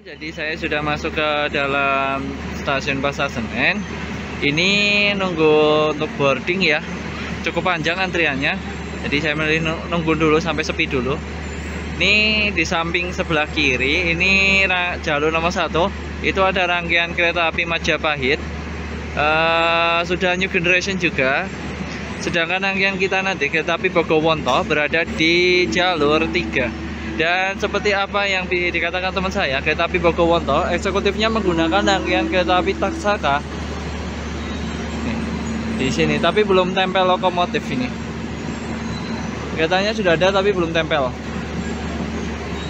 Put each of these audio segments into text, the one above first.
Jadi saya sudah masuk ke dalam stasiun Pasar Senen. Ini nunggu untuk boarding ya. Cukup panjang antriannya. Jadi saya milih nunggu dulu sampai sepi dulu. Ini di samping sebelah kiri, ini jalur nomor 1. Itu ada rangkaian kereta api Majapahit. Sudah new generation juga. Sedangkan rangkaian kita nanti kereta api Bogowonto berada di jalur 3. Dan seperti apa yang dikatakan teman saya, kereta api Bogowonto eksekutifnya menggunakan rangkaian kereta api Taksaka di sini, tapi belum tempel lokomotif ini. Keretanya sudah ada tapi belum tempel.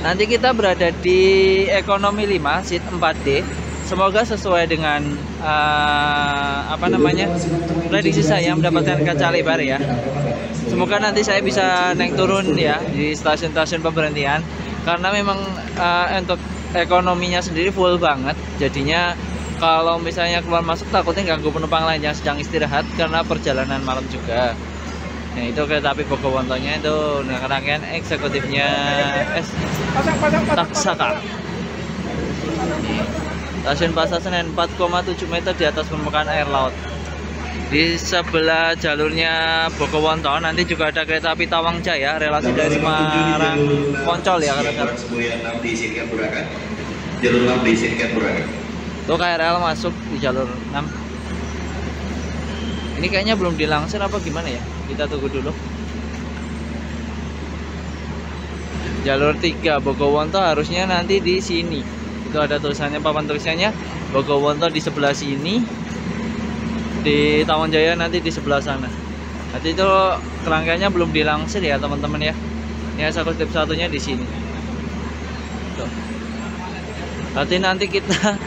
Nanti kita berada di ekonomi 5 seat 4D. Semoga sesuai dengan prediksi saya mendapatkan kaca lebar ya. Semoga nanti saya bisa naik turun ya di stasiun-stasiun pemberhentian, karena memang untuk ekonominya sendiri full banget. Jadinya kalau misalnya keluar masuk takutnya ganggu penumpang lain yang sedang istirahat karena perjalanan malam juga. Nah, itu kereta api Bogowontonya itu rangkaian eksekutifnya Taksaka. Stasiun Pasar Senen 4,7 meter di atas permukaan air laut. Di sebelah jalurnya Bogowonto nanti juga ada kereta api Tawang Jaya, relasi dari Semarang Poncol ya kata-kata. Jalur 6 di Singkat Burakan. Tuh KRL masuk di jalur 6. Ini kayaknya belum dilangsir apa gimana ya? Kita tunggu dulu. Jalur 3 Bogowonto harusnya nanti di sini. Itu ada tulisannya, papan tulisannya Bogowonto di sebelah sini. Di Tawang Jaya nanti di sebelah sana. Nanti itu kerangkanya belum dilangsir ya teman-teman ya. Ini eksekutif satunya di sini. Tuh. Nanti kita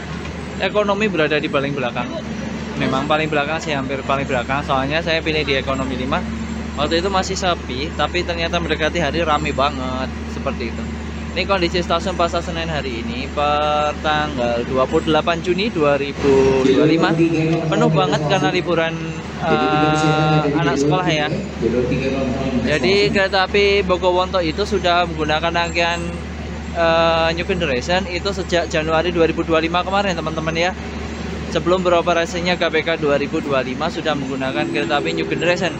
ekonomi berada di paling belakang. Memang paling belakang sih, hampir paling belakang. Soalnya saya pilih di ekonomi 5. Waktu itu masih sepi, tapi ternyata mendekati hari rame banget seperti itu. Ini kondisi stasiun Pasar Senen hari ini per tanggal 28 Juni 2025. Penuh banget karena liburan anak sekolah ya. Jadi kereta api Bogowonto itu sudah menggunakan rangkaian new generation itu sejak Januari 2025 kemarin teman-teman ya. Sebelum beroperasinya KPK 2025 sudah menggunakan kereta api new generation.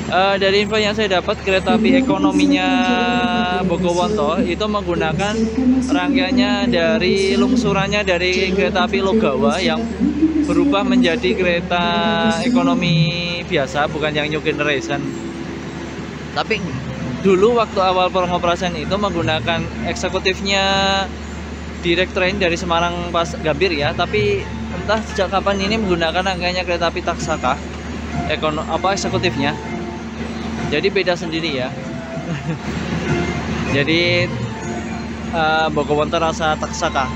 Dari info yang saya dapat, kereta api ekonominya Bogowonto itu menggunakan rangkaiannya dari lungsurannya dari kereta api Logawa yang berubah menjadi kereta ekonomi biasa, bukan yang new generation. Tapi dulu waktu awal pengoperasian itu menggunakan eksekutifnya direct train dari Semarang pas Gambir ya, tapi entah sejak kapan ini menggunakan rangkaiannya kereta api Taksaka eksekutifnya. Jadi beda sendiri ya. Jadi Bogowonto rasa Taksaka.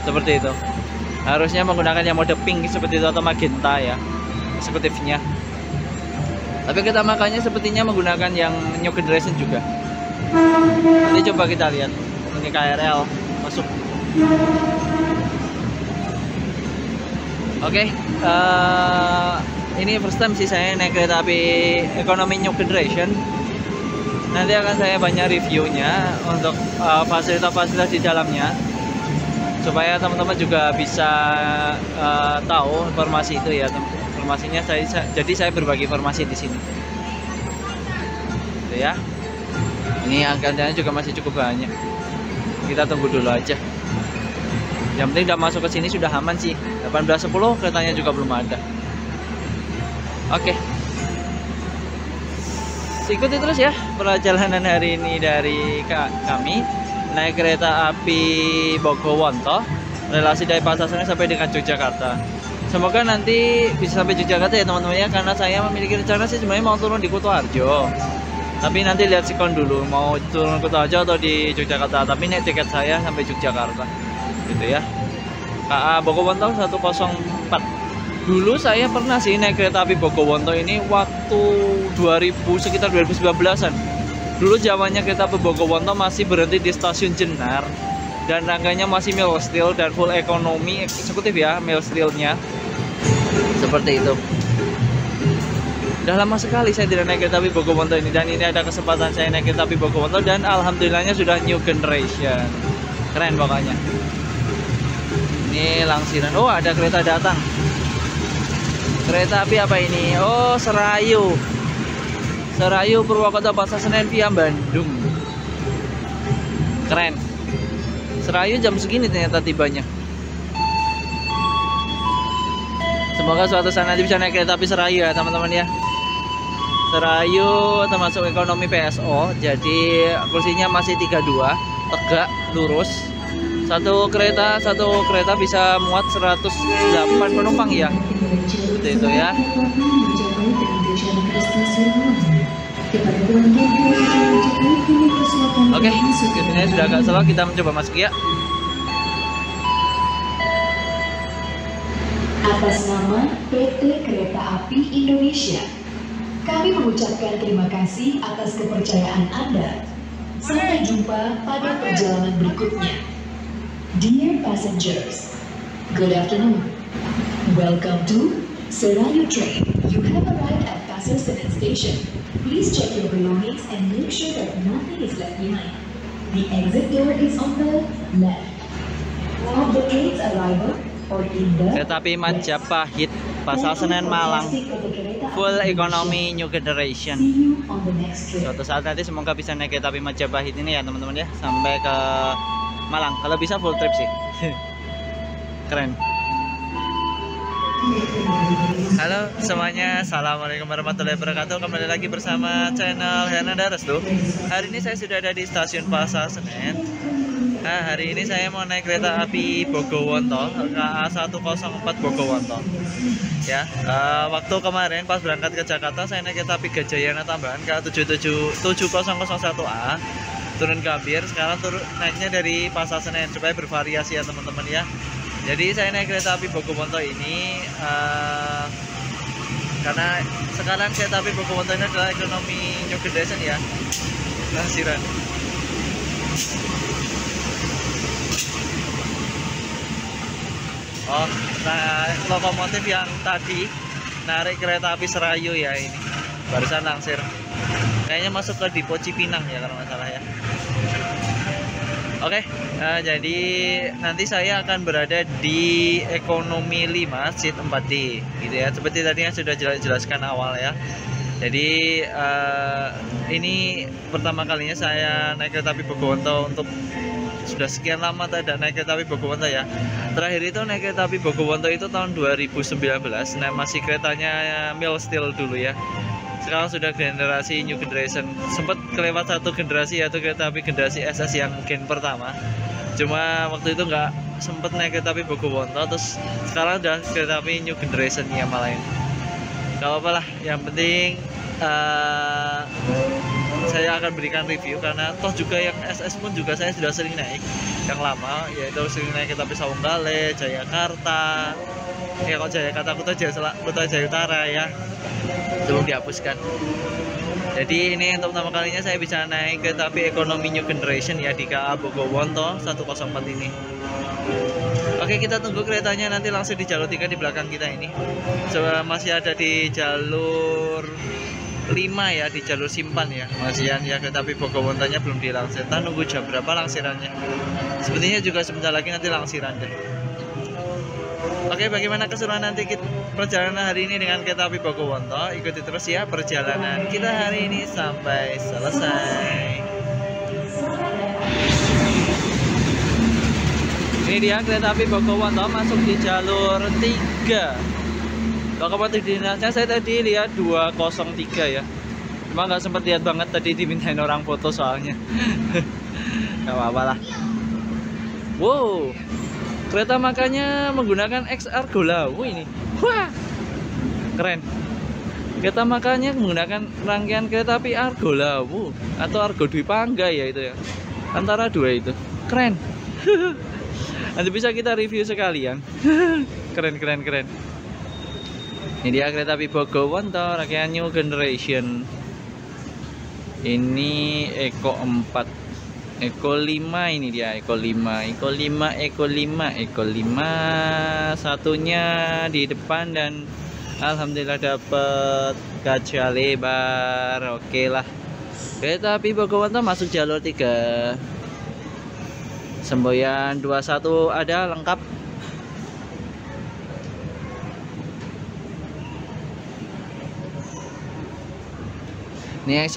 Seperti itu. Harusnya menggunakan yang mode pink seperti itu atau magenta ya eksekutifnya. Tapi kita makanya sepertinya menggunakan yang new generation juga. Nanti coba kita lihat. Ini KRL masuk. Oke, ini first time sih saya naik kereta api ekonomi new generation. Nanti akan saya banyak reviewnya untuk fasilitas-fasilitas di dalamnya, supaya teman-teman juga bisa tahu informasi itu ya. Informasinya jadi saya berbagi informasi di sini. Gitu ya. Ini angkanya juga masih cukup banyak. Kita tunggu dulu aja. Yang penting udah masuk ke sini sudah aman sih. 18.10 keretanya juga belum ada. Oke. Ikuti terus ya perjalanan hari ini dari kami naik kereta api Bogowonto, relasi dari Pasar Senen sampai dengan Yogyakarta. Semoga nanti bisa sampai Yogyakarta ya teman-teman ya, karena saya memiliki rencana sih sebenarnya mau turun di Kutoarjo. Tapi nanti lihat sikon dulu mau turun Kutoarjo atau di Yogyakarta. Tapi naik tiket saya sampai Yogyakarta. Gitu ya. KA Bogowonto 104. Dulu saya pernah sih naik kereta api Bogowonto ini waktu sekitar 2019-an. Dulu zamannya kereta api Bogowonto masih berhenti di stasiun Jenar dan rangkaiannya masih mild steel dan full ekonomi eksekutif ya, mild steelnya. Seperti itu. Udah lama sekali saya tidak naik kereta api Bogowonto ini, dan ini ada kesempatan saya naik kereta api Bogowonto dan alhamdulillahnya sudah new generation. Keren pokoknya. Ini langsiran. Oh, ada kereta datang. Kereta api apa ini? Oh, Serayu. Serayu Purwokerto Pasar Senen via Bandung. Keren. Serayu jam segini ternyata tibanya. Semoga suatu saat nanti bisa naik kereta api Serayu ya teman-teman ya. Serayu termasuk ekonomi PSO. Jadi kursinya masih 32, tegak, lurus. Satu kereta bisa muat 108 penumpang ya. Seperti itu ya. Oke, skripnya sudah agak slow, kita mencoba masuk ya. Atas nama PT Kereta Api Indonesia, kami mengucapkan terima kasih atas kepercayaan Anda. Sampai jumpa pada perjalanan berikutnya. Dear passengers, good afternoon. Welcome to Serayu Train. You have arrived at Pasar Senen Station. Please check your belongings and make sure that nothing is left behind. The exit door is on the left. At the train's arrival or in the Kereta api Majapahit Pasar Senen Malang, full economy new generation. See you on the next train. Suatu saat nanti semoga bisa naik kereta api Majapahit ini ya teman-teman ya, sampai ke Malang. Kalau bisa full trip sih. Keren. Halo semuanya, assalamualaikum warahmatullahi wabarakatuh. Kembali lagi bersama channel Hernanda Restu. Hari ini saya sudah ada di stasiun Pasar Senen. Nah, hari ini saya mau naik kereta api Bogowonto KA 104 Bogowonto. Ya, waktu kemarin pas berangkat ke Jakarta saya naik kereta api Gajayana tambahan KA 7001A. Turun Gambir, sekarang naiknya dari Pasar Senen supaya bervariasi ya teman-teman ya. Jadi saya naik kereta api Bogowonto ini karena sekarang kereta api Bogowonto ini adalah ekonomi new generation ya, langsiran. Oh, nah lokomotif yang tadi narik kereta api Serayu ya ini, barusan langsir. Kayaknya masuk ke Depo Cipinang ya kalau nggak salah ya. Oke, jadi nanti saya akan berada di ekonomi 5 seat 4D gitu ya. Seperti tadi yang sudah jelaskan awal ya. Jadi ini pertama kalinya saya naik kereta api Bogowonto untuk sudah sekian lama tidak naik kereta api Bogowonto ya. Terakhir itu naik kereta api Bogowonto itu tahun 2019. Nah, masih keretanya Mil Steel dulu ya. Sekarang sudah generasi new generation. Sempat kelewat satu generasi yaitu kereta api generasi SS yang gen pertama. Cuma waktu itu nggak sempat naik kereta api Bogowonto. Terus sekarang udah kereta api new generation ya malah ini. Gak apa-apa lah. Yang penting saya akan berikan review karena toh juga yang SS pun juga saya sudah sering naik yang lama, yaitu sering naik kereta api Sawunggale, Jayakarta. Ya kok Jayakarta Kuta Jaya Utara ya, belum dihapuskan. Jadi ini untuk pertama kalinya saya bisa naik kereta api ekonomi new generation ya di KA Bogowonto 104 ini. Oke, kita tunggu keretanya nanti langsung di jalur 3 di belakang kita ini. Coba masih ada di jalur 5 ya, di jalur simpan ya. Masih ya kereta api Bogowontonya belum dilangsir. Kita nunggu jam berapa langsirannya. Sepertinya juga sebentar lagi nanti langsiran deh. Oke, bagaimana keseruan nanti perjalanan hari ini dengan kereta api Bogowonto? Ikuti terus ya perjalanan kita hari ini sampai selesai. Ini dia kereta api Bogowonto masuk di jalur 3. Lokomotif dinasnya saya tadi lihat 203 ya. Cuma nggak sempat lihat banget, tadi dimintain orang foto soalnya. Gak apa-apa lah. Wow, kereta makanya menggunakan XR Golawu ini. Wah, keren. Kereta makanya menggunakan rangkaian kereta api Argo Lawu atau Argo Dwi Pangga ya itu ya. Antara dua itu. Keren. Nanti bisa kita review sekalian. Keren. Ini dia kereta api Bogowonto rangkaian new generation. Ini Eko 4. Eko 5 ini dia, Eko 5 satunya di depan dan alhamdulillah dapat kaca lebar. Oke lah. Kereta api Bogowonto masuk jalur 3. Semboyan 21 ada lengkap. Ini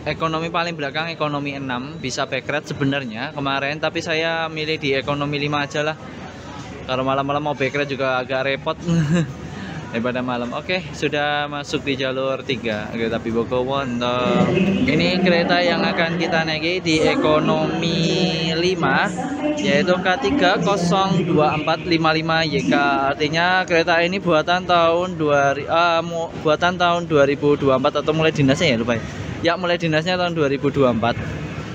ekonomi paling belakang, ekonomi 6, bisa backret sebenarnya kemarin, tapi saya milih di ekonomi 5 aja lah. Kalau malam-malam mau backret juga agak repot daripada malam. Oke, sudah masuk di jalur 3 kereta api Bogowonto. Ini kereta yang akan kita naiki di ekonomi 5, yaitu K3-02455 YK. Artinya kereta ini buatan tahun 2024 atau mulai dinasnya ya, lupa ya, mulai dinasnya tahun 2024.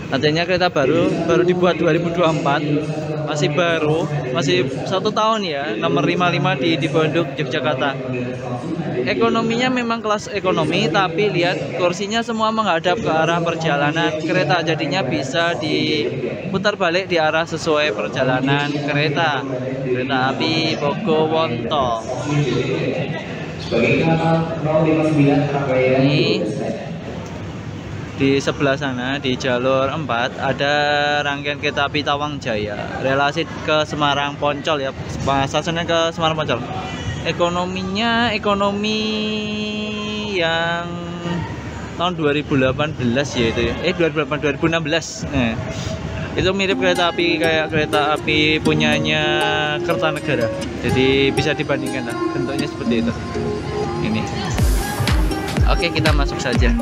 Artinya kereta baru dibuat 2024, masih baru, masih 1 tahun ya, nomor 55 di Pondok Yogyakarta. Ekonominya memang kelas ekonomi, tapi lihat kursinya semua menghadap ke arah perjalanan kereta, jadinya bisa diputar balik di arah sesuai perjalanan kereta api Bogowonto. Ini di sebelah sana di jalur 4 ada rangkaian kereta api Tawang Jaya, relasi ke Semarang Poncol ya, stasiunnya ke Semarang Poncol. Ekonominya ekonomi yang tahun 2018 ya itu ya, 2016. Itu mirip kereta api kayak kereta api punyanya Kertanegara, jadi bisa dibandingkan lah, bentuknya seperti itu. Ini oke, kita masuk saja.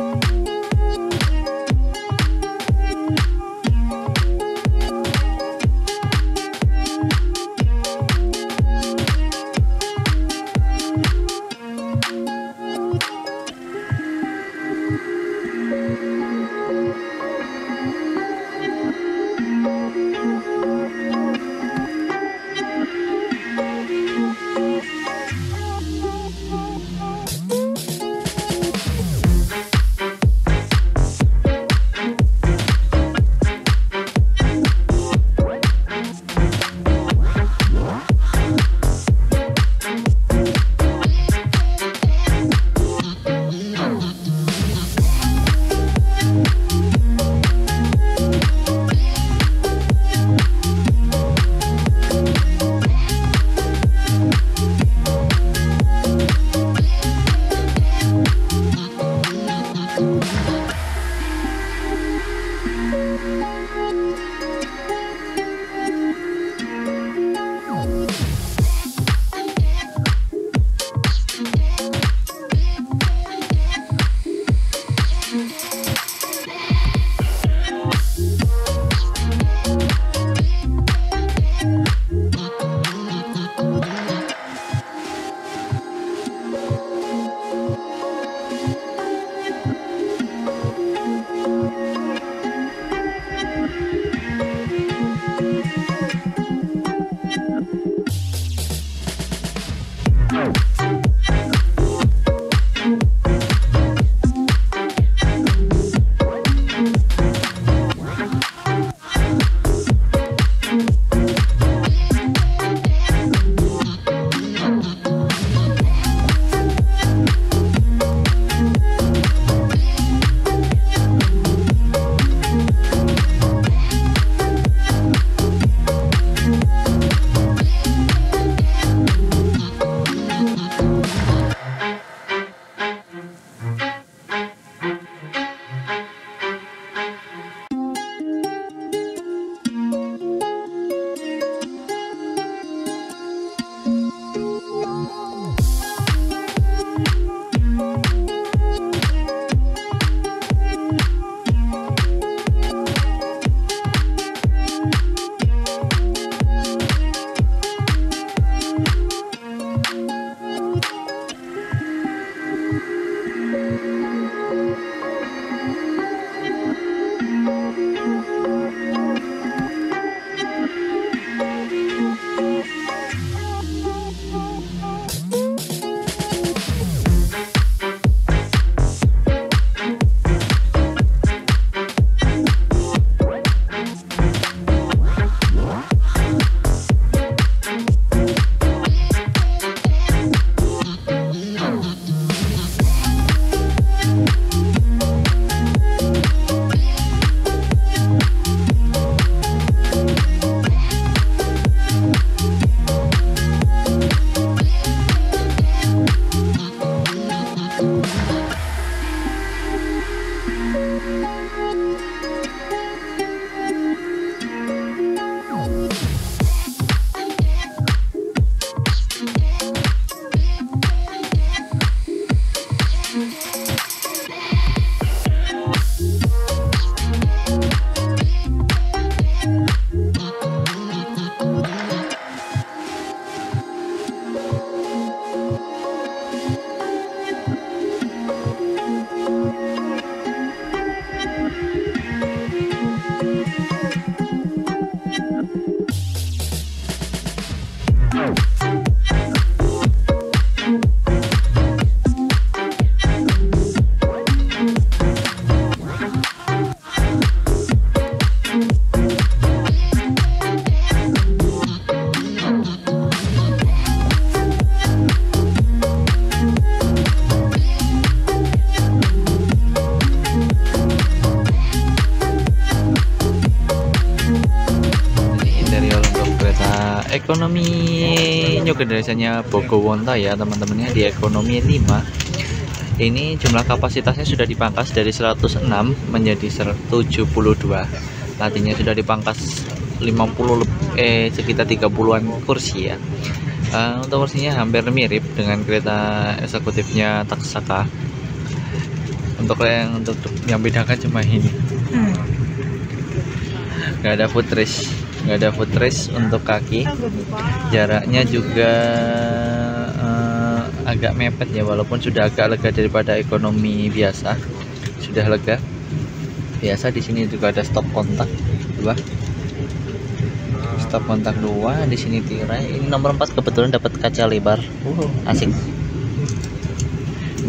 ekonomi new generation-nya Bogowonto ya teman-temannya, di ekonomi 5 ini jumlah kapasitasnya sudah dipangkas dari 106 menjadi 72, artinya sudah dipangkas 50 sekitar 30-an kursi ya. Untuk kursinya hampir mirip dengan kereta eksekutifnya Taksaka. Untuk yang bedakan cuma ini, nggak ada footrest untuk kaki. Jaraknya juga agak mepet ya, walaupun sudah agak lega daripada ekonomi biasa, sudah lega. Biasa di sini juga ada stop kontak 2, di sini tirai. Ini nomor 4 kebetulan dapat kaca lebar, asik.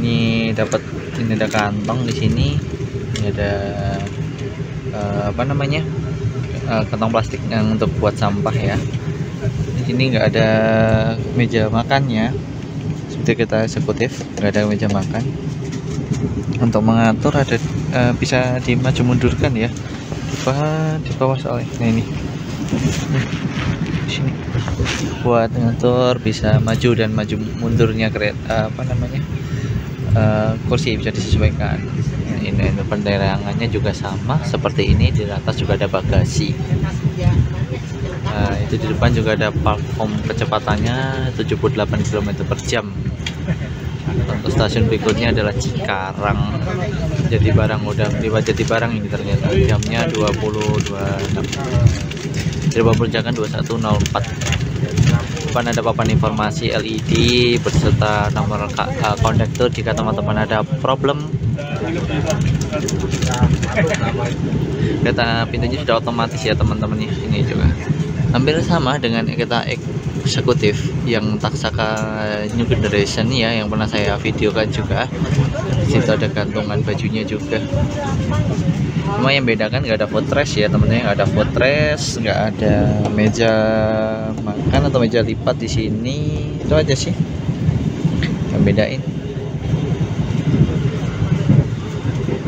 Ini ada kantong di sini. Ini ada kantong plastik yang untuk buat sampah ya. Di sini nggak ada meja makannya seperti kita eksekutif, nggak ada meja makan. Untuk mengatur ada bisa dimaju mundurkan ya di bawah soalnya. Nah ini di sini buat ngatur, bisa maju dan maju mundurnya kereta kursi bisa disesuaikan. Ini penerangannya juga sama seperti ini, di atas juga ada bagasi. Itu di depan juga ada platform kecepatannya 78 km per jam. Untuk stasiun berikutnya adalah Cikarang. Jadi barang udah lewat Jati Barang ini ternyata, jamnya 20.26. Jadi perjalanan 21.04. Depan ada papan informasi LED beserta nomor kondektur jika teman-teman ada problem. Kereta pintunya sudah otomatis ya teman-teman ya. Ini juga hampir sama dengan kereta eksekutif yang Taksaka New Generation ya, yang pernah saya videokan juga. Di situ ada gantungan bajunya juga. Cuma yang beda kan nggak ada footrest ya temennya, nggak ada footrest, nggak ada meja makan atau meja lipat di sini. Itu aja sih yang bedain.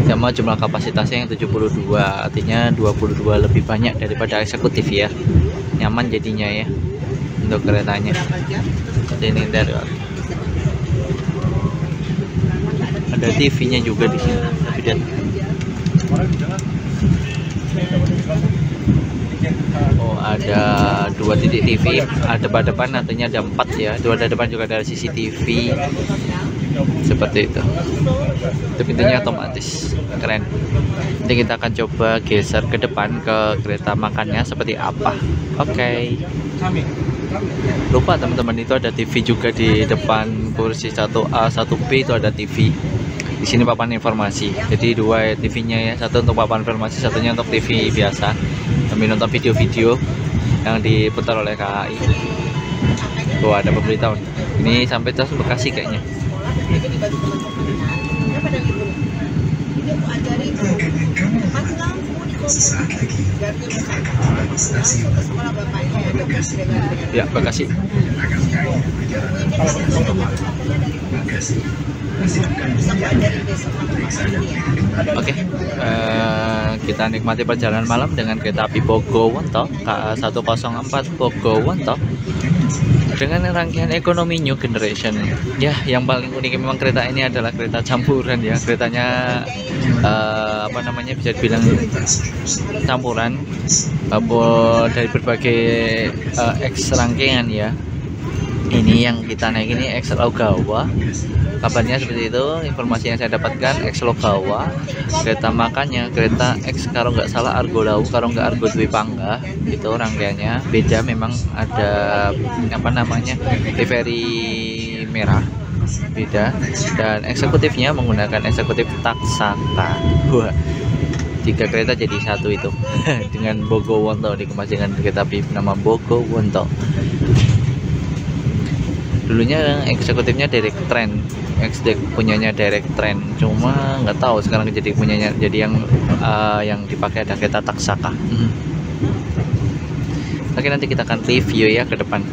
Sama jumlah kapasitasnya yang 72, artinya 22 lebih banyak daripada eksekutif ya. Nyaman jadinya ya untuk keretanya. Ini dari ada TV-nya juga di sini. Tapi ada 2 titik TV, ada depan, artinya ada 4 ya. 2 depan juga ada CCTV seperti itu. Itu pintunya otomatis, keren. Nanti kita akan coba geser ke depan ke kereta makannya seperti apa. Oke. Lupa teman-teman, itu ada TV juga di depan kursi 1A 1B, itu ada TV. Di sini papan informasi. Jadi 2 TV-nya ya, satu untuk papan informasi, satunya untuk TV biasa. Kami nonton video-video yang diputar oleh KAI. Ada pemberitahuan. Ini sampai stasiun Bekasi kayaknya. Sesaat lagi akan stasiun Ya, Bekasi. Oke, kita nikmati perjalanan malam dengan kereta api Bogowonto KA 104 Bogowonto dengan rangkaian ekonomi new generation. Ya, yang paling unik memang kereta ini adalah kereta campuran ya. Keretanya bisa dibilang campuran dari berbagai X rangkaian ya. Ini yang kita naik ini X Logawa. Kabarnya seperti itu, informasi yang saya dapatkan. X Logawa, kereta makannya kereta X kalau nggak salah Argo Lau, kalau nggak Argo Dwi Pangga. Itu rangkaiannya beda, memang ada livery merah beda, dan eksekutifnya menggunakan eksekutif Taksaka. Wah, 3 kereta jadi 1 itu dengan Bogowonto, dikemas dengan kereta api nama Bogowonto. Dulunya eksekutifnya Direct Train, punyanya Direct Train, cuma nggak tahu sekarang jadi punyanya, jadi yang dipakai ada kereta Taksaka. Oke, nanti kita akan review ya ke depan.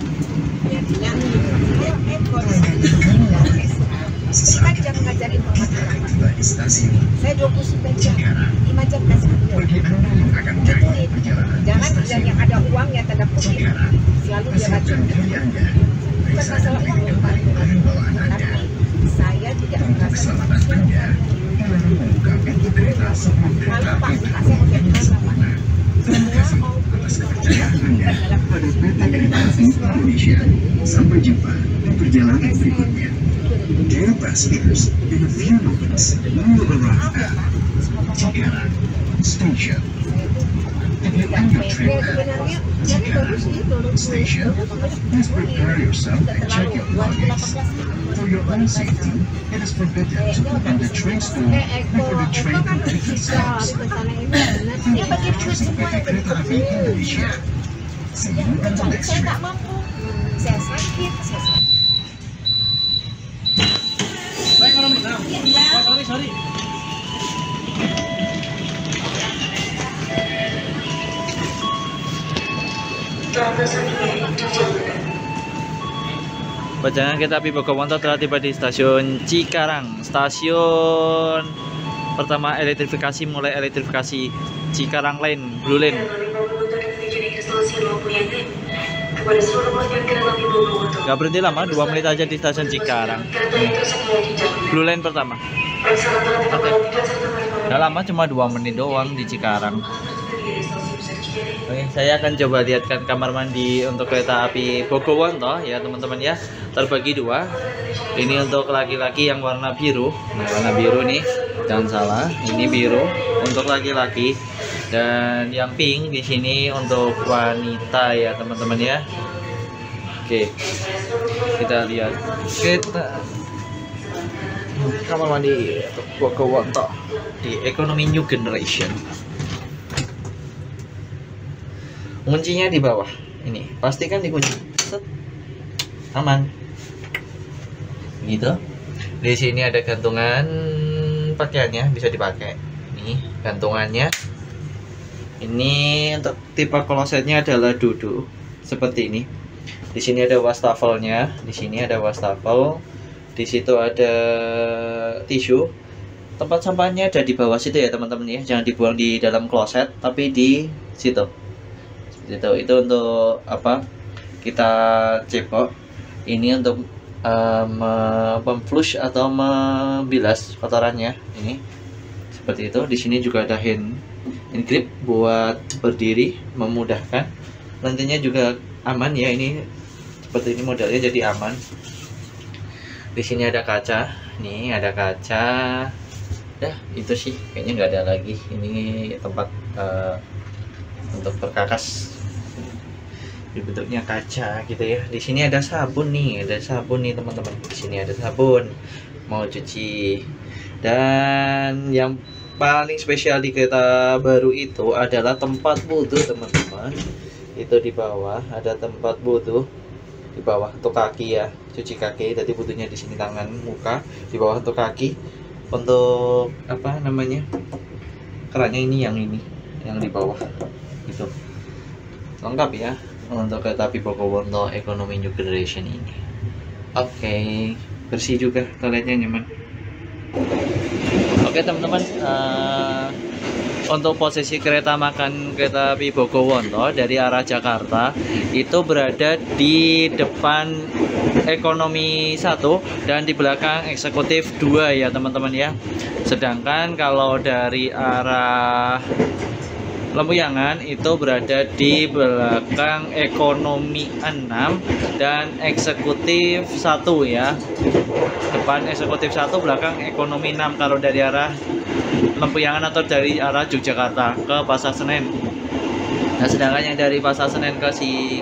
Sesaat Jam mengajar informatika. tiba di stasiun Saya 29 jam, Cikarang. 5 jam kasih beliau. Bagi Anda yang akan mencari perjalanan di Jangan bilang stasiun yang ada uang ya tanda kutip. Cikarang, Selalu dia persiapkan racun. diri Anda. Bukan Periksa masalah dan uang yang kembali barang bawaan Anda. tapi saya tidak Untuk merasa keselamatan Anda, dilarang membuka pintu kereta sebelum kereta Kalau Pak, api Pak, saya mau berhenti di bilang sempurna. Terima kasih atas kepercayaan Anda pada PT Kereta Api Indonesia. Sampai jumpa di perjalanan berikutnya. Dear passengers, in a few moments, we will arrive at Cikarang Station. If you end your trip sebenarnya at jadi bagus Cikarang Station, please prepare yourself and check your luggage. For your own safety, it is forbidden to open the train store before the train completely stops. Thank you for choosing PT Kereta Api Indonesia. See you on the next saya trip. tak mampu, saya sakit, saya sakit. Baik, sorry. Perjalanan kereta api Bogowonto telah tiba di stasiun Cikarang. Stasiun pertama elektrifikasi, mulai elektrifikasi Cikarang Line, Blue Line. Gak berhenti lama, 2 menit aja di stasiun Cikarang. Blue Line pertama. Oke. Gak lama, cuma 2 menit doang di Cikarang. Oke, saya akan coba lihatkan kamar mandi untuk kereta api Bogowonto ya teman-teman ya. Terbagi 2. Ini untuk laki-laki yang warna biru. Nah, warna biru nih, jangan salah. Ini biru untuk laki-laki dan yang pink di sini untuk wanita ya teman-teman ya. Oke, kita lihat kamar mandi untuk Bogowonto di ekonomi new generation. Kuncinya di bawah ini, pastikan dikunci. Set. Aman gitu. Di sini ada gantungan pakaiannya, bisa dipakai. Nih gantungannya. Ini untuk tipe klosetnya adalah duduk seperti ini. Di sini ada wastafelnya, di sini ada wastafel, di situ ada tisu. Tempat sampahnya ada di bawah situ ya teman-teman ya. Jangan dibuang di dalam kloset, tapi di situ. Itu untuk apa? Kita cepok. Ini untuk memflush atau membilas kotorannya. Ini seperti itu. Di sini juga ada hand grip buat berdiri, memudahkan. Nantinya juga aman ya, ini seperti ini modelnya, jadi aman. Di sini ada kaca. Nih ada kaca. Dah itu sih kayaknya nggak ada lagi. Ini tempat untuk perkakas bentuknya kaca gitu ya. Di sini ada sabun nih, teman-teman. Di sini ada sabun mau cuci. Dan yang paling spesial di kereta baru itu adalah tempat wudhu teman-teman. Itu di bawah ada tempat wudhu di bawah untuk kaki ya, cuci kaki. Tadi wudhunya di sini tangan, muka, di bawah untuk kaki. Untuk apa namanya? Kerannya ini yang di bawah gitu. Lengkap ya untuk kereta api Bogowonto ekonomi new generation ini. Oke, bersih juga, toiletnya nyaman. Oke teman-teman, untuk posisi kereta makan kereta api Bogowonto dari arah Jakarta itu berada di depan ekonomi 1 dan di belakang eksekutif 2 ya teman-teman ya. Sedangkan kalau dari arah Lempuyangan itu berada di belakang ekonomi 6 dan eksekutif 1 ya. Depan eksekutif 1, belakang ekonomi 6 kalau dari arah Lempuyangan atau dari arah Yogyakarta ke Pasar Senen. Nah, sedangkan yang dari Pasar Senen ke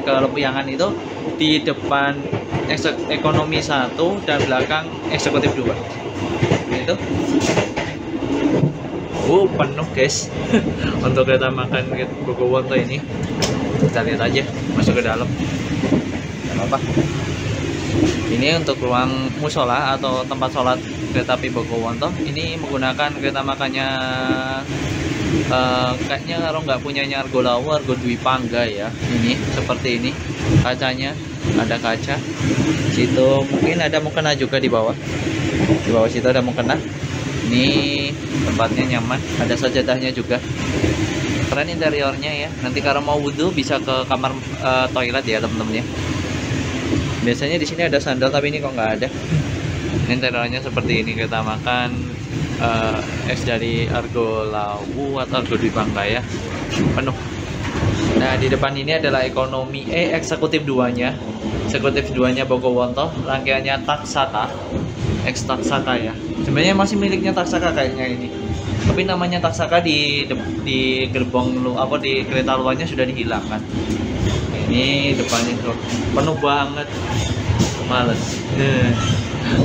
Lempuyangan itu di depan ekonomi 1 dan belakang eksekutif 2. Itu. Penuh guys untuk kereta makan Bogowonto ini. Kita lihat aja, masuk ke dalam. Gak apa-apa. Ini untuk ruang musola atau tempat sholat kereta api Bogowonto. Ini menggunakan kereta makannya kayaknya kalau nggak punyanya Argo Lawu, Argo Dwi Pangga ya. Ini seperti ini kacanya, ada kaca. Situ mungkin ada mukena juga di bawah. Di bawah situ ada mukena. Ini tempatnya nyaman, ada sajadahnya juga. Keren interiornya ya. Nanti kalau mau wudhu bisa ke kamar toilet ya teman-teman ya. Biasanya di sini ada sandal tapi ini kok nggak ada. Interiornya seperti ini. Kita makan es dari Argo Lawu atau Argo Dwi Bangka ya, penuh. Nah di depan ini adalah ekonomi eksekutif 2-nya. Eksekutif 2-nya Bogowonto, rangkaiannya Taksaka, ex Taksaka ya. Sebenarnya masih miliknya Taksaka kayaknya ini. Tapi namanya Taksaka di gerbong di kereta luarnya sudah dihilangkan. Ini depannya tuh penuh banget. Males.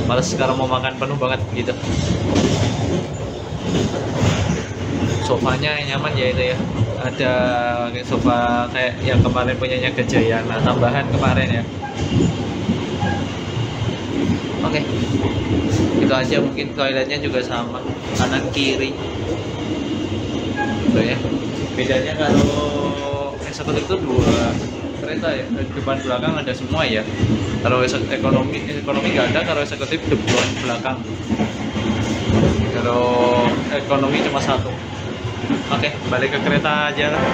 Males sekarang mau makan, penuh banget gitu. Sofanya nyaman ya itu ya. Ada sofa kayak yang kemarin punyanya Gajayana, tambahan kemarin ya. Oke. Itu aja, mungkin toiletnya juga sama, kanan kiri. Tuh ya. Bedanya kalau eksekutif itu 2 kereta ya, depan belakang ada semua ya. Kalau ekonomi nggak ada, kalau eksekutif depan belakang. Kalau ekonomi cuma 1. Oke, balik ke kereta aja lah.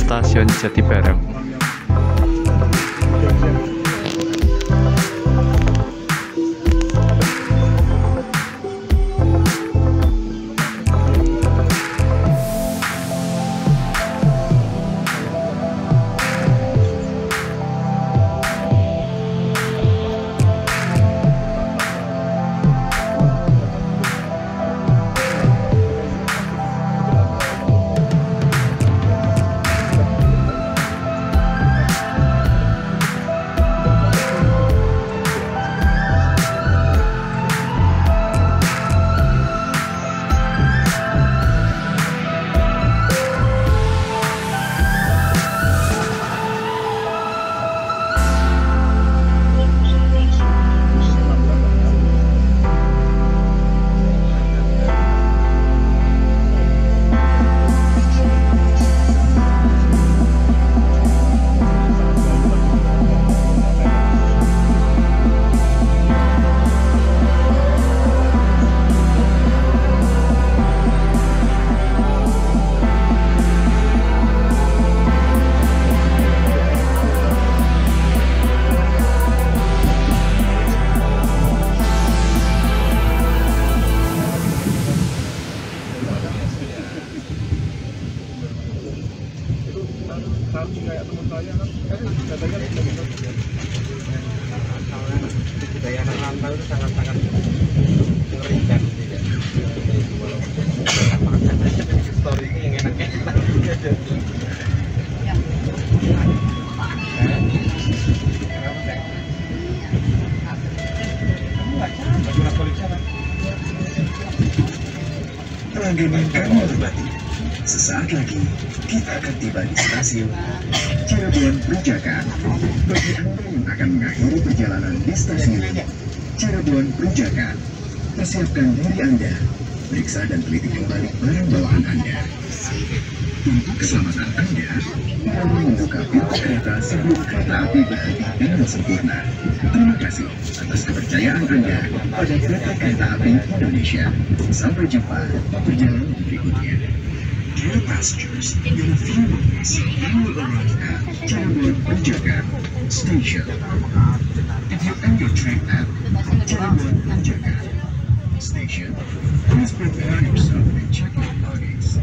Stasiun Jatibarang. Budaya rantau itu sangat-sangat mengerikan tidak. Story ini yang enak-enak. Pelanggan yang kami hormati, sesaat lagi kita akan tiba di stasiun Cirebon Perujakan. Bagi Anda yang akan mengakhiri perjalanan di stasiun Cirebon Perujakan, persiapkan diri Anda, periksa dan teliti kembali barang bawaan Anda. Untuk keselamatan Anda, kami membuka pintu kereta sebelum kereta api berhenti dengan sempurna. Terima kasih atas kepercayaan Anda pada Kereta Api Indonesia. Sampai jumpa di perjalanan berikutnya. Dear passengers, in a few moments, you will arrive at Cirebon Perujakan Station. If you end your train at Cirebon Perujakan Station, please prepare yourself and check your luggage.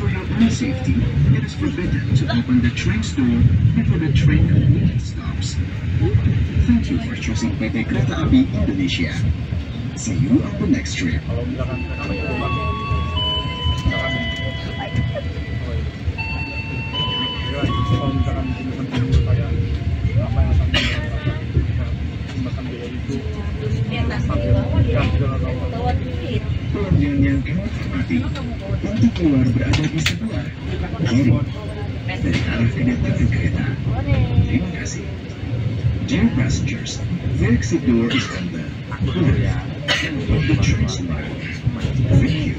For your own safety, it is forbidden to open the train's door before the train completely stops. Thank you for choosing PT Kereta Api Indonesia. See you on the next trip. saya apa yang akan dimakan biaya itu Pelanggan yang kami hormati, pintu keluar berada di sebelah kiri dari arah kedatangan kereta. Terima kasih. Dear passengers, the exit door is on the left of the train's line. Thank you.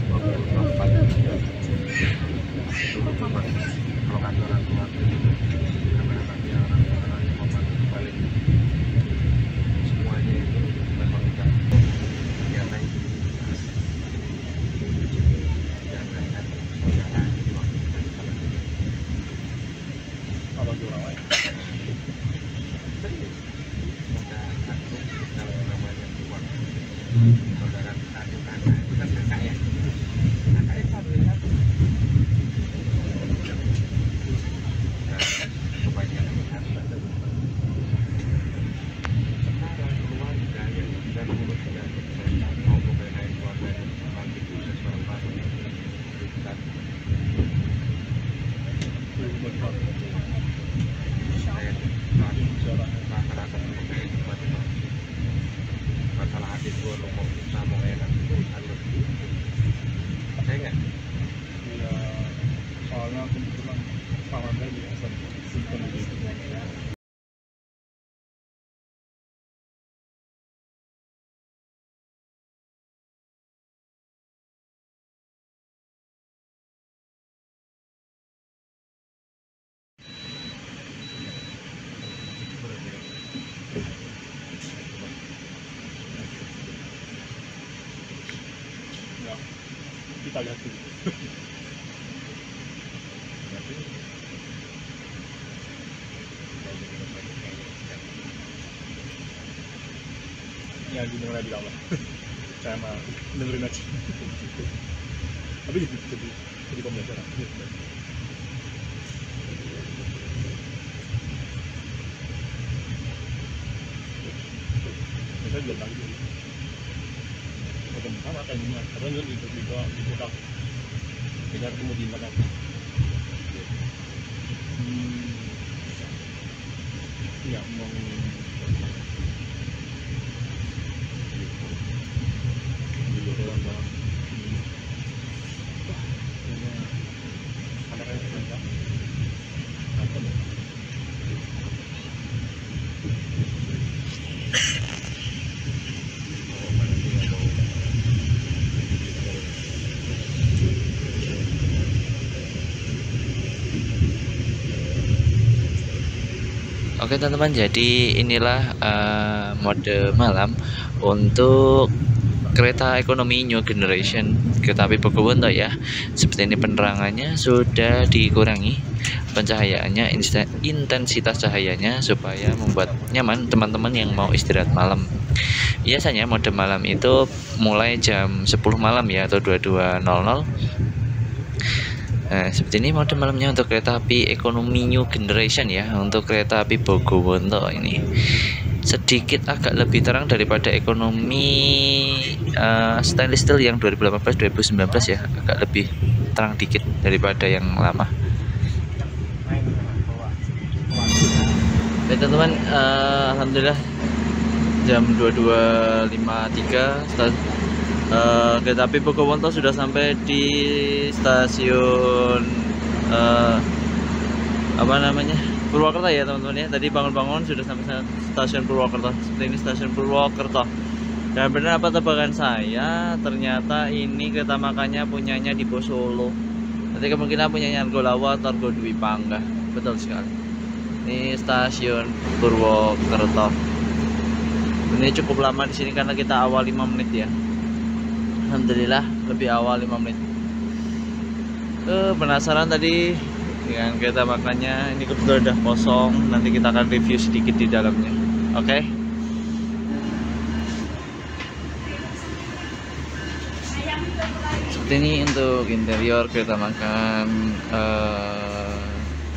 Masalah hati gue lo mau bisa mau enak harus saya nggak ya soalnya kebetulan kawannya di simpen gitu. Kita lihat dulu. Ya didengar di bawah. Saya mah dengerin aja. Tapi jadi pembelajaran. Saya jual lagi. Sama kayak gini, karena di produk kita ketemu di mana? Ya mau di luar bawah. Ada yang berapa? Apa nih? Oke teman-teman, jadi inilah mode malam untuk kereta ekonomi New Generation kereta api Bogowonto ya. Seperti ini penerangannya sudah dikurangi, pencahayaannya, intensitas cahayanya supaya membuat nyaman teman-teman yang mau istirahat malam. Biasanya mode malam itu mulai jam 10 malam ya, atau 22.00. Nah, seperti ini mode malamnya untuk kereta api ekonomi New Generation ya. Untuk kereta api Bogowonto ini sedikit agak lebih terang daripada ekonomi stainless steel yang 2018-2019 ya, agak lebih terang dikit daripada yang lama. Oke teman-teman, alhamdulillah jam 22.53 kereta api Bogowonto sudah sampai di stasiun Purwokerto ya teman-teman ya. Tadi bangun-bangun sudah sampai stasiun Purwokerto. Seperti ini stasiun Purwokerto. Dan benar apa tebakan saya, ternyata ini kereta makannya punyanya di Solo. Nanti kemungkinan punyanya Argo Lawa atau Argo Dwi Pangga. Betul sekali. Ini stasiun Purwokerto. Ini cukup lama di sini karena kita awal 5 menit ya. Alhamdulillah lebih awal 5 menit. Penasaran tadi dengan kereta makannya. Ini kebetulan udah kosong. Nanti kita akan review sedikit di dalamnya. Oke. Seperti ini untuk interior kereta makan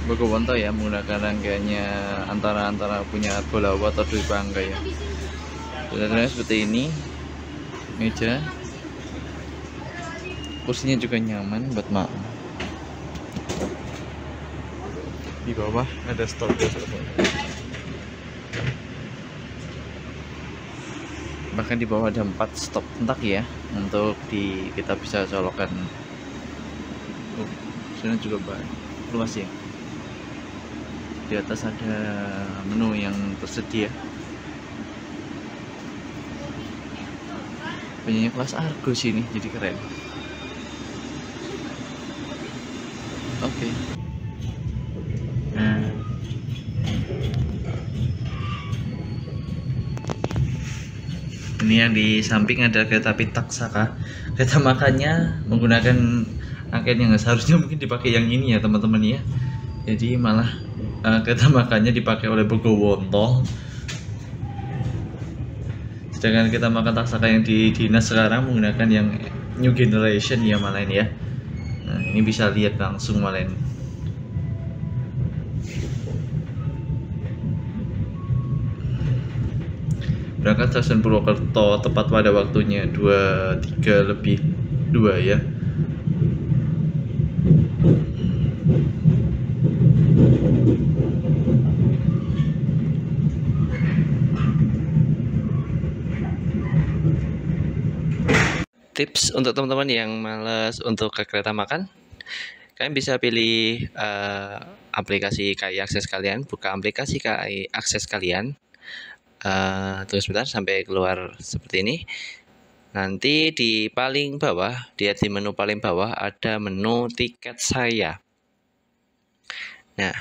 Bogowonto ya, menggunakan rangkaiannya antara punya Argo Lawa atau Dwi Pangga ya. Sebenarnya seperti ini. Meja, kursinya juga nyaman buat mak. Di bawah ada stop gas. Bahkan di bawah ada 4 stop kontak ya, untuk kita bisa colokkan. Sana juga luas ya. Di atas ada menu yang tersedia. Punyanya kelas Argo sini, jadi keren. Oke. Nah, ini yang di samping ada kereta api Taksaka. Kereta makannya menggunakan rangkaian yang seharusnya mungkin dipakai yang ini ya teman-teman ya. Jadi malah kereta makannya dipakai oleh Bogowonto. Sedangkan kita makan Taksaka yang di dinas sekarang menggunakan yang new generation ya malah ini ya. Nah, ini bisa lihat langsung malah ini. Berangkat stasiun Purwokerto tepat pada waktunya 23:02 ya. Tips untuk teman-teman yang males untuk ke kereta makan, kalian bisa pilih aplikasi KAI Akses kalian, buka aplikasi KAI Akses kalian, tunggu sebentar sampai keluar seperti ini. Nanti di paling bawah, di menu paling bawah ada menu tiket saya. Nah,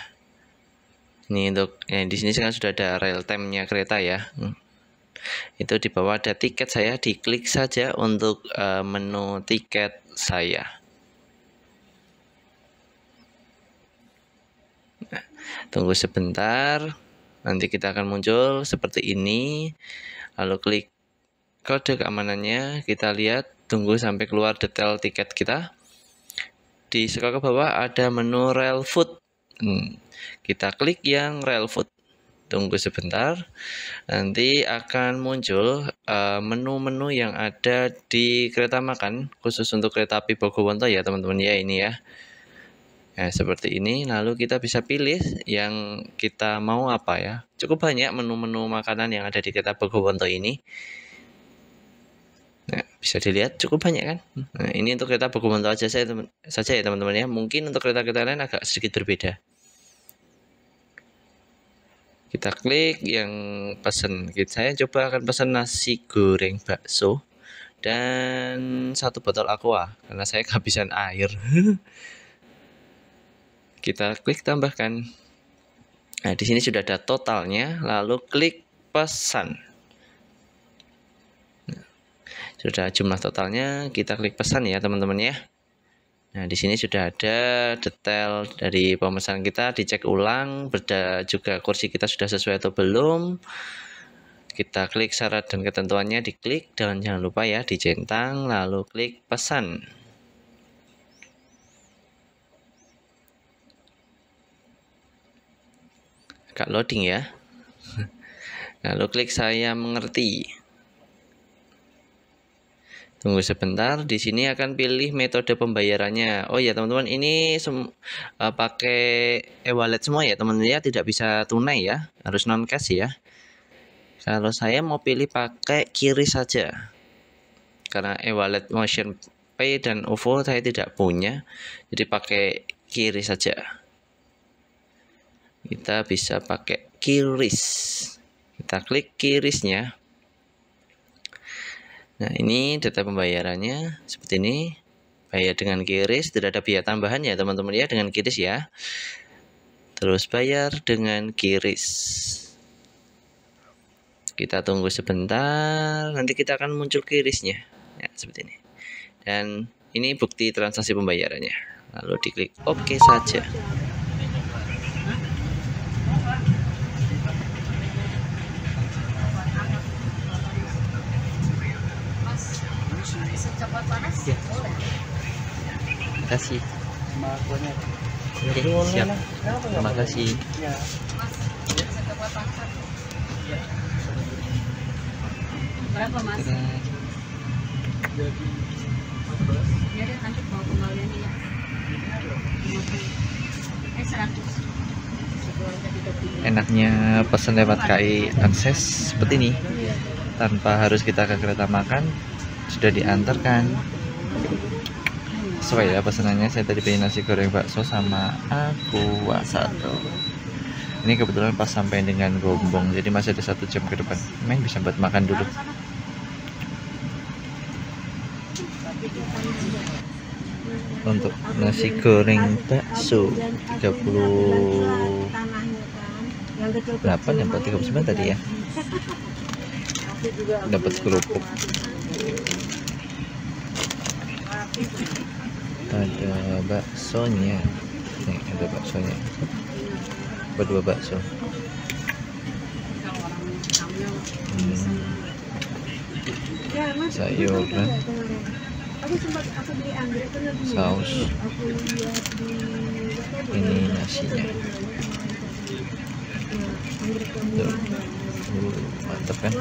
ini untuk di sini sekarang sudah ada real time-nya kereta ya. Itu di bawah ada tiket saya, diklik saja untuk menu tiket saya. Nah, tunggu sebentar, nanti kita akan muncul seperti ini. Lalu klik kode keamanannya, kita lihat, tunggu sampai keluar detail tiket kita. Di scroll ke bawah ada menu Rail Food. Kita klik yang Rail Food. Tunggu sebentar, nanti akan muncul menu-menu yang ada di kereta makan khusus untuk kereta api Bogowonto ya teman-teman ya, ini ya. Nah, seperti ini, lalu kita bisa pilih yang kita mau apa ya. Cukup banyak menu-menu makanan yang ada di kereta Bogowonto ini. Nah, bisa dilihat cukup banyak kan. Nah, ini untuk kereta Bogowonto saja ya teman-teman ya. Mungkin untuk kereta-kereta lain agak sedikit berbeda. Kita klik yang pesan. Saya coba akan pesan nasi goreng bakso dan 1 botol aqua karena saya kehabisan air. Kita klik tambahkan. Nah, di sini sudah ada totalnya, lalu klik pesan. Nah, sudah jumlah totalnya, kita klik pesan ya teman-teman ya. Nah, di sini sudah ada detail dari pemesanan kita, dicek ulang, juga kursi kita sudah sesuai atau belum. Kita klik syarat dan ketentuannya, diklik, dan jangan lupa ya dicentang, lalu klik pesan. Agak loading ya. Lalu klik saya mengerti. Tunggu sebentar, di sini akan pilih metode pembayarannya. Oh ya teman-teman, ini pakai e-wallet semua ya teman-teman ya, tidak bisa tunai ya, harus non cash ya. Kalau saya mau pilih pakai QRIS saja, karena e-wallet Motion Pay dan OVO saya tidak punya, jadi pakai QRIS saja. Kita bisa pakai QRIS. Kita klik QRIS-nya. Nah, ini data pembayarannya seperti ini. Bayar dengan QRIS, tidak ada biaya tambahan ya teman-teman ya, dengan QRIS ya. Terus bayar dengan QRIS. Kita tunggu sebentar, nanti kita akan muncul QRIS-nya. Ya, seperti ini. Dan ini bukti transaksi pembayarannya. Lalu diklik OK saja. Coklat panas? Ya. Boleh. Terima kasih. Makanya Oke, siap. Terima kasih. ya. Mas, bisa coklat panas satu. Berapa mas? Jadi Ya deh, nanti bawa kembaliannya ya. 50. 100. Enaknya pesan lewat KAI Akses seperti ini, tanpa harus kita ke kereta makan, sudah diantarkan. Sesuai ya pesanannya, saya tadi pengen nasi goreng bakso sama aqua 1. Ini kebetulan pas sampai dengan Gombong, jadi masih ada 1 jam ke depan. Main bisa buat makan dulu. Untuk nasi goreng bakso 38 ya, 39 tadi ya. Dapat kerupuk. Ada baksonya. Nih, ada baksonya. Berdua bakso. Sayuran. Saus. Ini nasinya. Tuh. Mantap kan?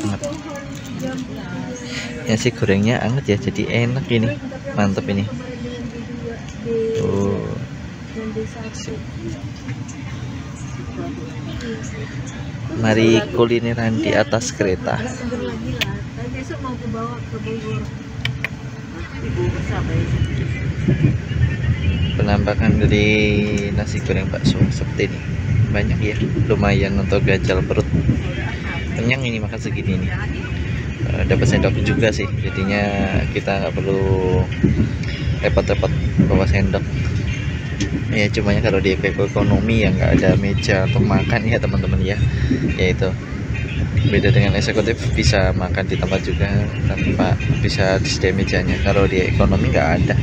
Hangat. Nasi gorengnya hangat ya, jadi enak ini. Mantap ini. Oh. Mari kulineran di atas kereta. Penampakan dari nasi goreng bakso seperti ini. Banyak ya, lumayan untuk gajal perut. Kenyang ini makan segini nih. Dapat sendok juga sih, jadinya kita nggak perlu repot-repot bawa sendok. Ya cuma kalau di ekonomi ya nggak ada meja untuk makan ya teman-teman ya. Yaitu beda dengan eksekutif, bisa makan di tempat juga tanpa bisa disediakan mejanya. Kalau di ekonomi nggak ada.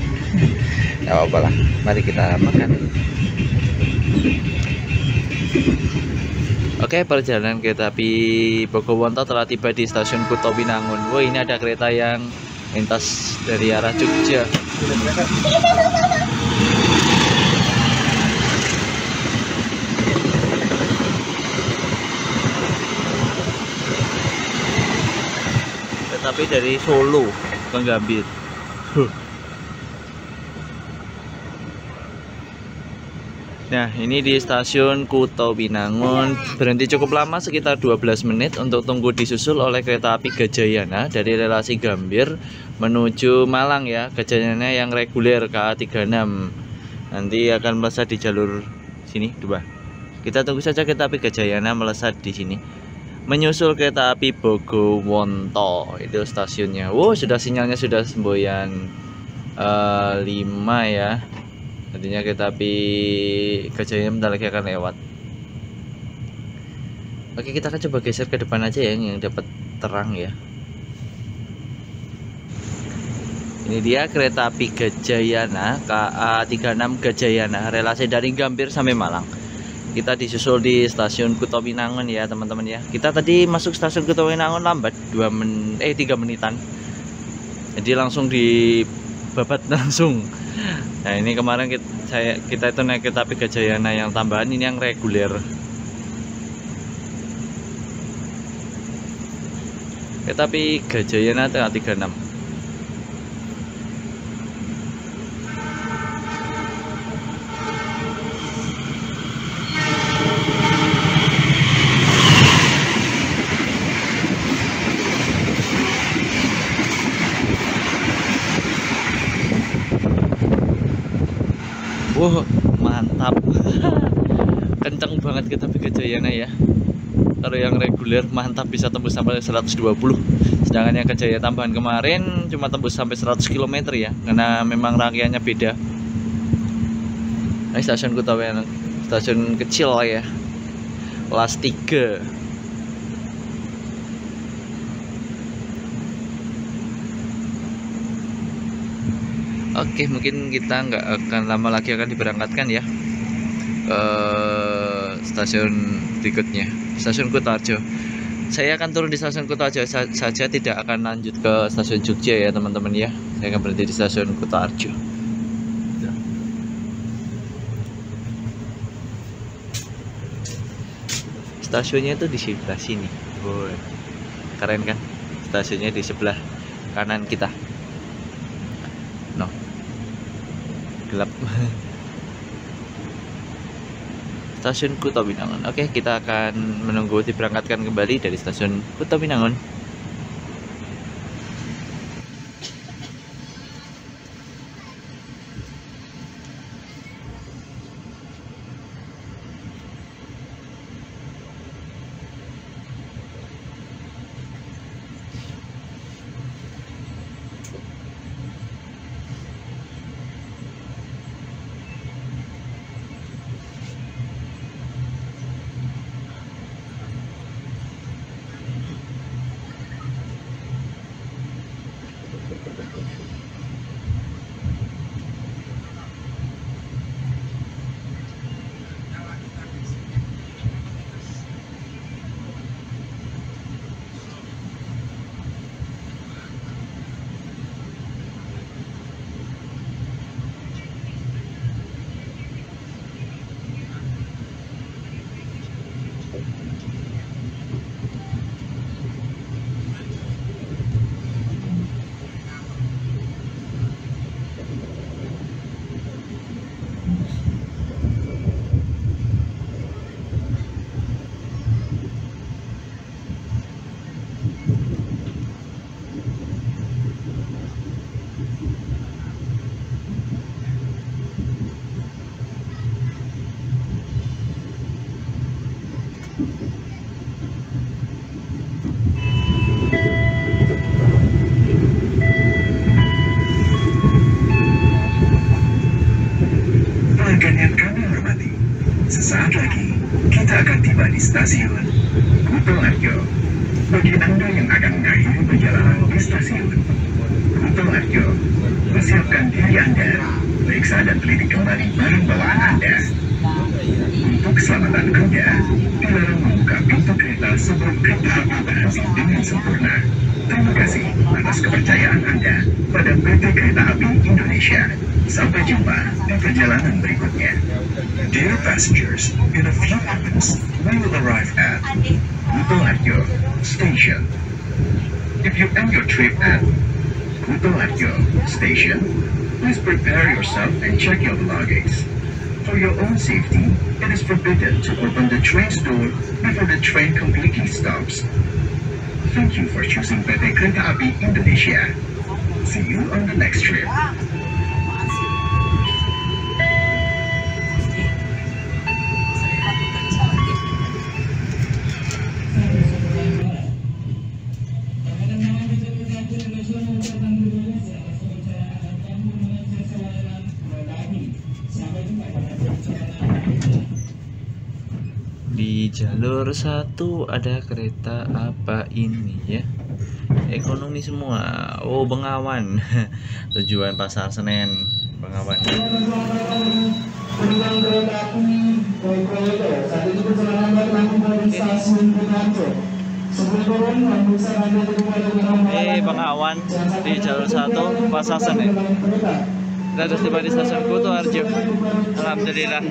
Nggak apa-apa lah, mari kita makan. Oke, perjalanan kereta api Bogowonto telah tiba di stasiun Kuto Winangun. Wah, ini ada kereta yang lintas dari arah Jogja. Kereta api dari Solo ke Gambir. Nah, ini di stasiun Kuto Winangun, berhenti cukup lama sekitar 12 menit untuk tunggu disusul oleh kereta api Gajayana dari relasi Gambir menuju Malang ya. Gajayana yang reguler KA36 nanti akan melesat di jalur sini 2. Kita tunggu saja kereta api Gajayana melesat di sini. Menyusul kereta api Bogowonto, itu stasiunnya. Wow, sudah sinyalnya sudah semboyan 5 ya. Nantinya kereta api Gajayana bentar lagi akan lewat. Oke, kita akan coba geser ke depan aja ya, yang dapat terang ya. Ini dia kereta api Gajayana KA36 Gajayana, relasi dari Gambir sampai Malang. Kita disusul di stasiun Kuto Winangun ya teman-teman ya. Kita tadi masuk stasiun Kuto Winangun lambat 3 menitan. Jadi langsung dibabat langsung. Nah, ini kemarin kita itu naik kereta api Gajayana yang tambahan, ini yang reguler. Kereta api Gajayana KA36. Wow, mantap. Kenceng banget kereta api Gajayana ya. Kalau yang reguler mantap bisa tembus sampai 120. Sedangkan yang Gajayana tambahan kemarin cuma tembus sampai 100 km ya, karena memang rangkaiannya beda. Ini stasiun Kuto Winangun, stasiun kecil ya. Kelas 3. Oke, mungkin kita nggak akan lama lagi akan diberangkatkan ya ke stasiun berikutnya, stasiun Kutoarjo. Saya akan turun di stasiun Kutoarjo saja, tidak akan lanjut ke stasiun Jogja ya teman-teman ya. Saya akan berhenti di stasiun Kutoarjo. Stasiunnya itu di sebelah sini. Wow, keren kan? Stasiunnya di sebelah kanan kita. Gelap. stasiun Kuto Binangun. Oke, kita akan menunggu diberangkatkan kembali dari stasiun Kuto Binangun. Pelanggan yang kami hormati, sesaat lagi kita akan tiba di stasiun Kuto Arjo. Bagi Anda yang akan mengakhiri perjalanan di stasiun Kuto Arjo, persiapkan diri Anda, periksa dan teliti kembali barang bawaan Anda. Untuk keselamatan Anda, dilarang membuka pintu kereta sebelum kereta api berhenti dengan sempurna. Terima kasih atas kepercayaan Anda pada PT Kereta Api Indonesia. Sampai jumpa di perjalanan berikutnya. Dear passengers, in a few moments, we will arrive at Kuto Arjo Station. If you end your trip at Kuto Arjo Station, please prepare yourself and check your luggage. For your own safety, it is forbidden to open the train's door before the train completely stops. Thank you for choosing PT Kereta Api Indonesia. See you on the next trip. Di jalur 1 ada kereta apa ini ya? Ekonomi semua. Oh, Bengawan. Tujuan Pasar Senen, Bengawan. Bengawan di jalur 1 Pasar Senen. Kita sudah tiba di stasiun Kuto Arjo. Alhamdulillah.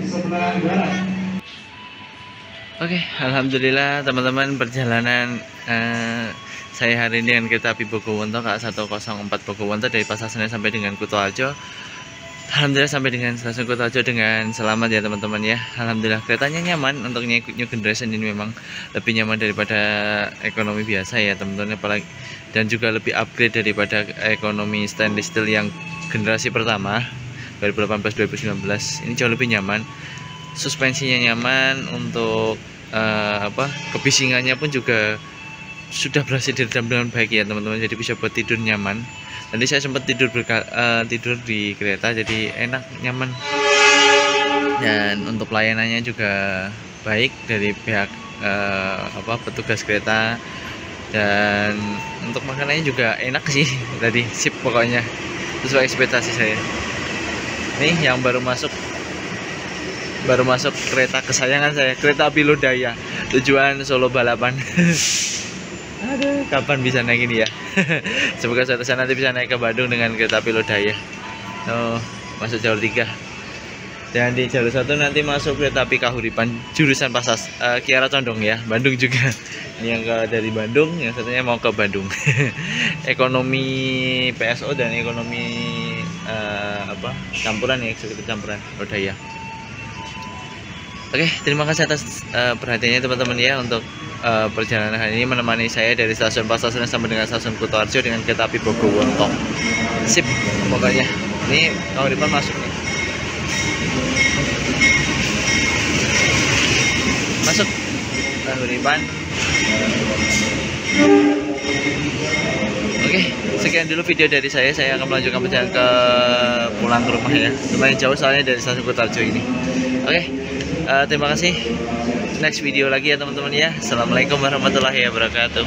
Oke, alhamdulillah teman-teman, perjalanan saya hari ini dengan kereta api Bogowonto K104 Bogowonto dari Pasar Senen sampai dengan Kuto Arjo. Alhamdulillah sampai dengan stasiun Kuto Arjo dengan selamat ya teman-teman ya. Alhamdulillah keretanya nyaman, untuk new generation ini memang lebih nyaman daripada ekonomi biasa ya teman-teman, apalagi dan juga lebih upgrade daripada ekonomi stainless steel yang generasi pertama 2018-2019. Ini jauh lebih nyaman. Suspensinya nyaman, untuk kebisingannya pun juga sudah berhasil diredam dengan baik ya teman-teman, jadi bisa buat tidur nyaman. Nanti saya sempat tidur di kereta, jadi enak, nyaman, dan untuk pelayanannya juga baik dari pihak petugas kereta, dan untuk makanannya juga enak sih. Tadi sip pokoknya, sesuai ekspektasi saya. Nih yang baru masuk kereta kesayangan saya, kereta api Lodaya, tujuan Solo Balapan. Aduh, kapan bisa naik ini ya? Semoga suatu saat nanti bisa naik ke Bandung dengan kereta api Lodaya. Oh, masuk jalur 3. Dan di jalur 1 nanti masuk kereta api Kahuripan jurusan Pasar Kiara Condong ya, Bandung juga. Ini yang dari Bandung, yang satunya mau ke Bandung. Ekonomi PSO dan ekonomi campuran ya, eksekutif campuran Lodaya. Oke, terima kasih atas perhatiannya teman-teman ya untuk perjalanan hari ini menemani saya dari stasiun Pasar Senen sampai dengan stasiun Kutoarjo dengan kereta api Bogowonto. Sip, pokoknya. Ini tahun depan masuk nih. Masuk tahun depan. Oke, sekian dulu video dari saya. Saya akan melanjutkan perjalanan pulang ke rumah ya. Lumayan jauh soalnya dari stasiun Kutoarjo ini. Oke, terima kasih. Next video lagi ya teman-teman ya. Assalamualaikum warahmatullahi wabarakatuh.